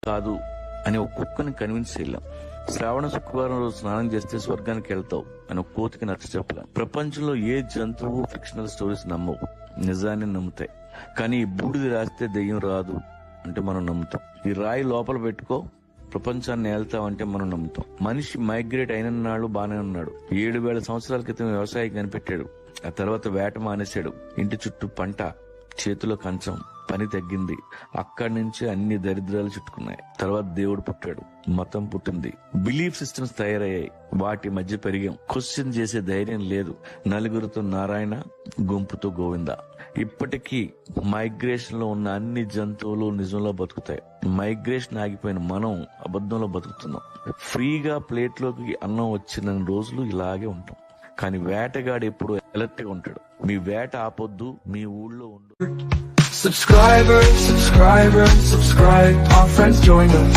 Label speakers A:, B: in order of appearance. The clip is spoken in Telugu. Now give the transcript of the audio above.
A: కాదు అని ఒక కుక్కని కన్విన్స్ చేయలేం. శ్రావణ శుక్రవారం రోజు స్నానం చేస్తే స్వర్గానికి వెళ్తావు అని ఒక కోతికి నచ్చ చెప్పలేం. ప్రపంచంలో ఏ జంతువు ఫిక్షనల్ స్టోరీస్ నమ్మవు, నిజాన్ని నమ్ముతాయి. కానీ ఈ బూడిది రాస్తే దెయ్యం రాదు అంటే మనం నమ్ముతాం. ఈ రాయి లోపల పెట్టుకో ప్రపంచాన్ని ఏళ్తామంటే మనం నమ్ముతాం. మనిషి మైగ్రేట్ అయిన నాడు బానే ఉన్నాడు. 7,000 సంవత్సరాల క్రితం వ్యవసాయం కనిపెట్టాడు. ఆ తర్వాత వేట మానేశాడు. ఇంటి చుట్టూ పంట, చేతిలో కంచం, పని తగ్గింది. అక్కడి నుంచి అన్ని దరిద్రాలు చుట్టుకున్నాయి. తర్వాత దేవుడు పుట్టాడు, మతం పుట్టింది, బిలీఫ్ సిస్టమ్స్ తయారయ్యాయి. వాటి మధ్య పెరిగాం. క్వశ్చన్ చేసే ధైర్యం లేదు. నలుగురితో నారాయణ, గుంపుతో గోవింద. ఇప్పటికీ మైగ్రేషన్ లో ఉన్న అన్ని జంతువులు నిజంలో బతుకుతాయి. మైగ్రేషన్ ఆగిపోయిన మనం అబద్ధంలో బతుకుతున్నాం. ఫ్రీగా ప్లేట్లోకి అన్నం వచ్చిన రోజులు ఇలాగే ఉంటాం. కానీ వేటగాడు ఎప్పుడు అలర్ట్ గా ఉంటాడు. మీ వేట ఆపొద్దు, మీ ఊళ్ళో ఉండు.
B: Subscribe, our friends join us.